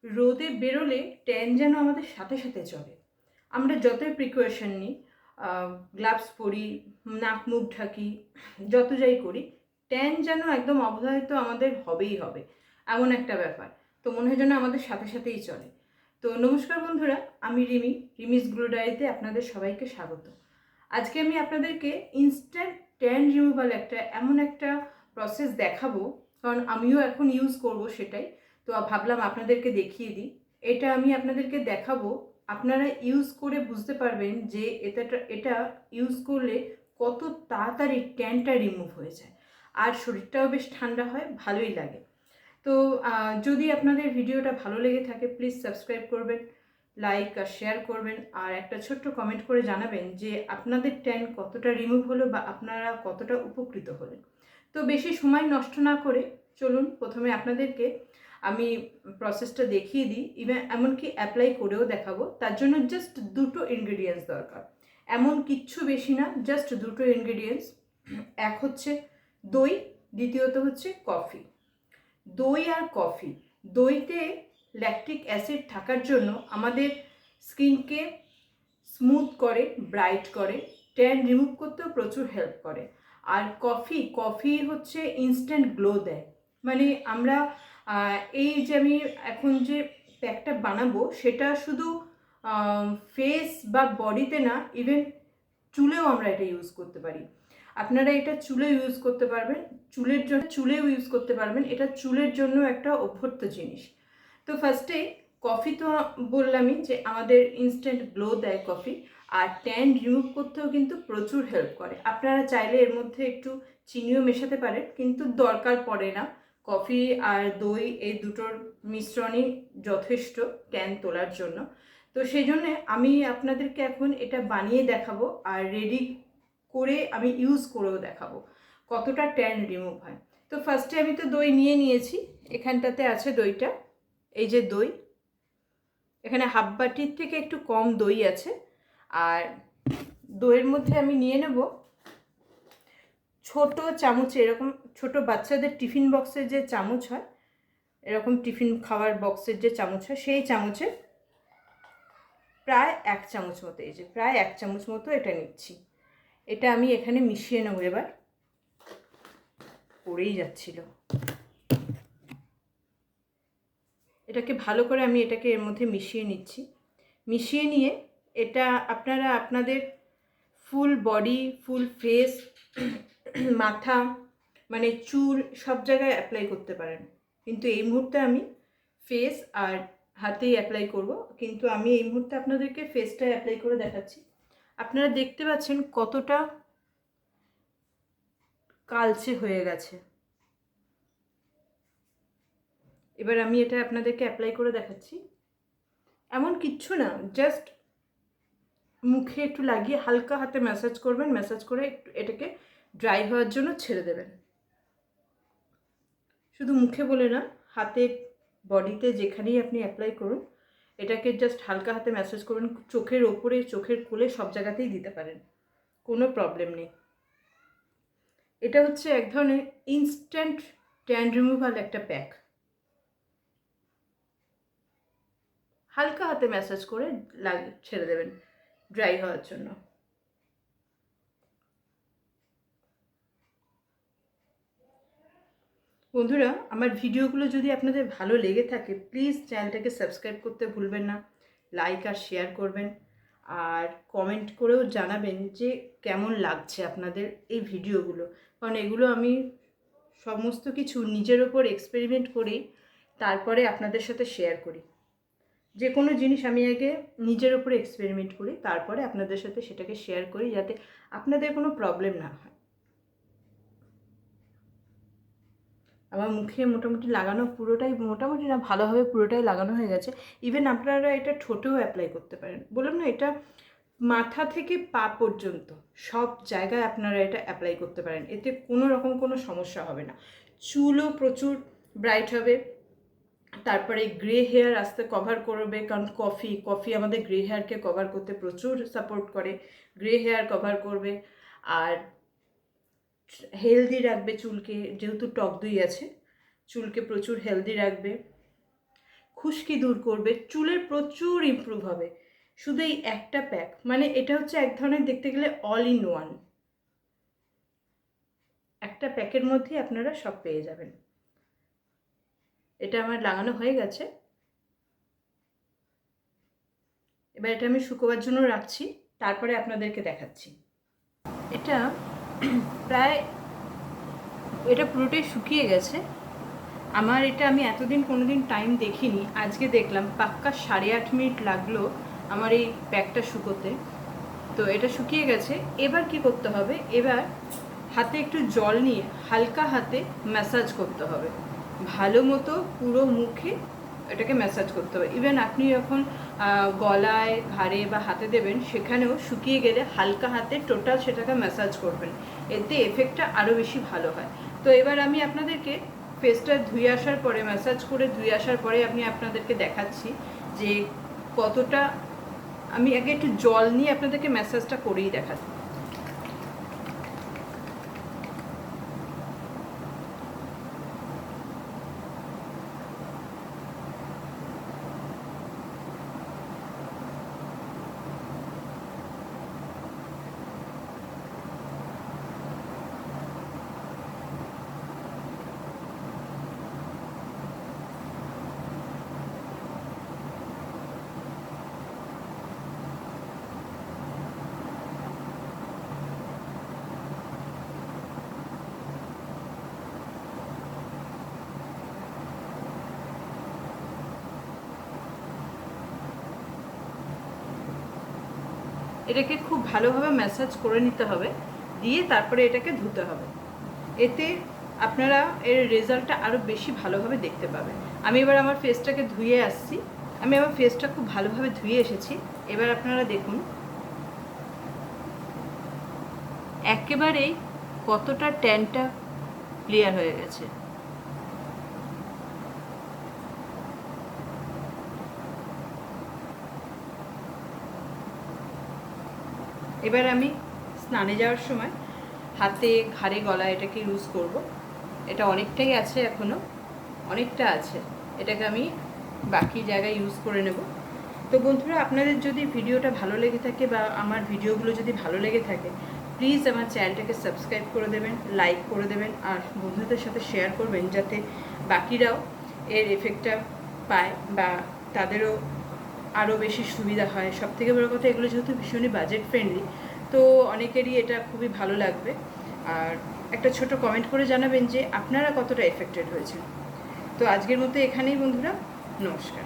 রোদে বেরোলে ট্যান যেন আমাদের সাথে সাথে চলে। আমরা যতই প্রিকশন নিই, গ্লাভস পরি, নাক মুখ ঢাকি, যত যাই করি, ট্যান যেন একদম অবধারিত আমাদের হবেই হবে, এমন একটা ব্যাপার। তো মনে হয় যেন আমাদের সাথে সাথেই চলে। তো নমস্কার বন্ধুরা, আমি রিমিস গ্লো ডায়েরিতে আপনাদের সবাইকে স্বাগত। আজকে আমি আপনাদেরকে ইনস্ট্যান্ট ট্যান রিমুভাল এমন একটা প্রসেস দেখাবো, কারণ আমিও এখন ইউজ করব সেটাই। তো ভাবলাম আপনাদেরকে দেখিয়ে দিই। এটা আমি আপনাদেরকে দেখাবো, আপনারা ইউজ করে বুঝতে পারবেন যে এটা ইউজ করলে কত তাড়াতাড়ি ট্যানটা রিমুভ হয়ে যায়, আর শরীরটাও বেশ ঠান্ডা হয়, ভালোই লাগে। তো যদি আপনাদের ভিডিওটা ভালো লেগে থাকে, প্লিজ সাবস্ক্রাইব করবেন, লাইক আর শেয়ার করবেন, আর একটা ছোট্ট কমেন্ট করে জানাবেন যে আপনাদের ট্যান কতটা রিমুভ হলো বা আপনারা কতটা উপকৃত হলেন। তো বেশি সময় নষ্ট না করে চলুন প্রথমে আপনাদেরকে আমি প্রসেসটা দেখিয়ে দিই, এমনকি অ্যাপ্লাই করেও দেখাবো। তার জন্য জাস্ট দুটো ইনগ্রিডিয়েন্টস দরকার, এমন কিচ্ছু বেশি না, জাস্ট দুটো ইনগ্রিডিয়েন্টস। এক হচ্ছে দই, দ্বিতীয়ত হচ্ছে কফি। দই আর কফি, দইতে ল্যাকটিক অ্যাসিড থাকার জন্য আমাদের স্কিনকে স্মুথ করে, ব্রাইট করে, ট্যান রিমুভ করতেও প্রচুর হেল্প করে। আর কফি হচ্ছে ইনস্ট্যান্ট গ্লো দেয়। মানে আমরা এই যে আমি এখন যে প্যাকটা বানাবো, সেটা শুধু ফেস বা বডিতে না, ইভেন চুলেও আমরা এটা ইউজ করতে পারি। আপনারা এটা চুলে ইউজ করতে পারবেন, চুলেও ইউজ করতে পারবেন। এটা চুলের জন্য একটা অভ্যর্থ জিনিস। তো ফার্স্টে কফি তো বললামই যে আমাদের ইনস্ট্যান্ট গ্লো দেয় কফি, আর ট্যান রিমুভ করতেও কিন্তু প্রচুর হেল্প করে। আপনারা চাইলে এর মধ্যে একটু চিনিও মেশাতে পারেন, কিন্তু দরকার পড়ে না। কফি আর দই এই দুটোর মিশ্রণই যথেষ্ট ট্যান তোলার জন্য। তো সেই জন্যে আমি আপনাদেরকে এখন এটা বানিয়ে দেখাবো, আর রেডি করে আমি ইউজ করেও দেখাবো কতটা ট্যান রিমুভ হয়। তো ফার্স্টে আমি তো দই নিয়ে নিয়েছি, এখানটাতে আছে দইটা। এই যে দই, এখানে হাফ বাটির থেকে একটু কম দই আছে। আর দইয়ের মধ্যে আমি নিয়ে নেব ছোট চামচে, এরকম ছোট বাচ্চাদের টিফিন বক্সের যে চামচ হয়, এরকম টিফিন খাওয়ার বক্সের যে চামচ হয়, সেই চামচে প্রায় 1 চামচ মতো, এই যে প্রায় 1 চামচ মতো এটা নিচ্ছি। এটা আমি এখানে মিশিয়ে নেব। এবার পড়েই যাচ্ছিল, এটাকে ভালো করে আমি এটাকে এর মধ্যে মিশিয়ে নিচ্ছি। মিশিয়ে নিয়ে এটা আপনারা আপনাদের ফুল বডি, ফুল ফেস, মাথা, মানে চুল, সব জায়গায় অ্যাপ্লাই করতে পারেন। কিন্তু এই মুহূর্তে আমি ফেস আর হাতেই অ্যাপ্লাই করব, কিন্তু আমি এই মুহূর্তে আপনাদেরকে ফেসটা অ্যাপ্লাই করে দেখাচ্ছি। আপনারা দেখতে পাচ্ছেন কতটা কালচে হয়ে গেছে। এবার আমি এটা আপনাদেরকে অ্যাপ্লাই করে দেখাচ্ছি। এমন কিচ্ছু না, জাস্ট মুখে একটু লাগিয়ে হালকা হাতে ম্যাসাজ করবেন, ম্যাসাজ করে একটু এটাকে ড্রাই হওয়ার জন্য ছেড়ে দেবেন। শুধু মুখে বলে না, হাতে, বডিতে যেখানেই আপনি অ্যাপ্লাই করুন, এটাকে জাস্ট হালকা হাতে ম্যাসাজ করবেন। চোখের ওপরে, চোখের কোলে, সব জায়গাতেই দিতে পারেন, কোনো প্রবলেম নেই। এটা হচ্ছে এক ধরনের ইনস্ট্যান্ট ট্যান রিমুভাল একটা প্যাক। হালকা হাতে ম্যাসাজ করে ছেড়ে দেবেন ড্রাই হওয়ার জন্য। বন্ধুরা, আমার ভিডিওগুলো যদি আপনাদের ভালো লেগে থাকে, প্লিজ চ্যানেলটাকে সাবস্ক্রাইব করতে ভুলবেন না, লাইক আর শেয়ার করবেন, আর কমেন্ট করেও জানাবেন যে কেমন লাগছে আপনাদের এই ভিডিওগুলো। কারণ এগুলো আমি সমস্ত কিছু নিজের ওপর এক্সপেরিমেন্ট করেই তারপরে আপনাদের সাথে শেয়ার করি। যে কোনো জিনিস আমি আগে নিজের ওপরে এক্সপেরিমেন্ট করি, তারপরে আপনাদের সাথে সেটাকে শেয়ার করি, যাতে আপনাদের কোনো প্রবলেম না হয়। আমার মুখে মোটামুটি লাগানো পুরোটাই, মোটামুটি না, ভালোভাবে পুরোটাই লাগানো হয়ে গেছে। ইভেন আপনারা এটা ঠোঁটেও অ্যাপ্লাই করতে পারেন। বললাম না, এটা মাথা থেকে পা পর্যন্ত সব জায়গায় আপনারা এটা অ্যাপ্লাই করতে পারেন, এতে কোনো রকম কোনো সমস্যা হবে না। চুলও প্রচুর ব্রাইট হবে, তারপরে গ্রে হেয়ার আসতে কভার করবে, কারণ কফি আমাদের গ্রে হেয়ারকে কভার করতে প্রচুর সাপোর্ট করে, গ্রে হেয়ার কভার করবে। আর হেলদি রাখবে চুলকে, যেহেতু টক দই আছে, চুলকে প্রচুর হেলদি রাখবে। খুশকি দূর করবে, চুলের প্রচুর ইমপ্রুভ হবে শুধু এই একটা প্যাক। মানে এটা হচ্ছে এক ধরনের দেখতে গেলে অল ইন ওয়ান, একটা প্যাকের মধ্যেই আপনারা সব পেয়ে যাবেন। এটা আমার লাগানো হয়ে গেছে, এবার এটা আমি শুকোবার জন্য রাখছি, তারপরে আপনাদেরকে দেখাচ্ছি। এটা প্রায় এটা পুরোটাই শুকিয়ে গেছে আমার। এটা আমি এতদিন কোনোদিন টাইম দেখিনি, আজকে দেখলাম পাক্কা 8.5 মিনিট লাগলো আমার এই প্যাকটা শুকোতে। তো এটা শুকিয়ে গেছে। এবার কি করতে হবে, এবার হাতে একটু জল নিয়ে হালকা হাতে ম্যাসাজ করতে হবে, ভালো মতো পুরো মুখে এটাকে ম্যাসাজ করতে হবে। ইভেন আপনি যখন গলায়, ঘাড়ে বা হাতে দেবেন সেখানেও শুকিয়ে গেলে হালকা হাতে টোটাল সেটাকে ম্যাসাজ করবেন, এতে এফেক্টটা আরও বেশি ভালো হয়। তো এবার আমি আপনাদেরকে ফেসটা ধুয়ে আসার পরে, ম্যাসাজ করে ধুয়ে আসার পরে আমি আপনাদেরকে দেখাচ্ছি যে কতটা। আমি আগে একটু জল নিয়ে আপনাদেরকে ম্যাসাজটা করেই দেখাচ্ছি। এটাকে খুব ভালোভাবে ম্যাসাজ করে নিতে হবে, দিয়ে তারপরে এটাকে ধুতে হবে। এতে আপনারা এর রেজাল্টটা আরও বেশি ভালোভাবে দেখতে পাবেন। আমি এবার আমার ফেসটাকে ধুয়ে আসছি, আমি আমার ফেসটা খুব ভালোভাবে ধুয়ে এসেছি। এবার আপনারা দেখুন একেবারেই কতটা ট্যানটা ক্লিয়ার হয়ে গেছে। এবার আমি স্নানে যাওয়ার সময় হাতে, ঘাড়ে, গলায় এটাকে ইউজ করব। এটা অনেকটাই আছে, এখনও অনেকটা আছে, এটাকে আমি বাকি জায়গায় ইউজ করে নেব। তো বন্ধুরা, আপনাদের যদি ভিডিওটা ভালো লেগে থাকে বা আমার ভিডিওগুলো যদি ভালো লেগে থাকে, প্লিজ আমার চ্যানেলটাকে সাবস্ক্রাইব করে দেবেন, লাইক করে দেবেন, আর বন্ধুদের সাথে শেয়ার করবেন যাতে বাকিরাও এর এফেক্টটা পায় বা তাদেরও আরও বেশি সুবিধা হয়। সবথেকে বড় কথা, এগুলো যেহেতু ভীষণই বাজেট ফ্রেন্ডলি, তো অনেকেরই এটা খুবই ভালো লাগবে। আর একটা ছোট কমেন্ট করে জানাবেন যে আপনারা কতটা এফেক্টেড হয়েছেন। তো আজকের মতো এখানেই বন্ধুরা, নমস্কার।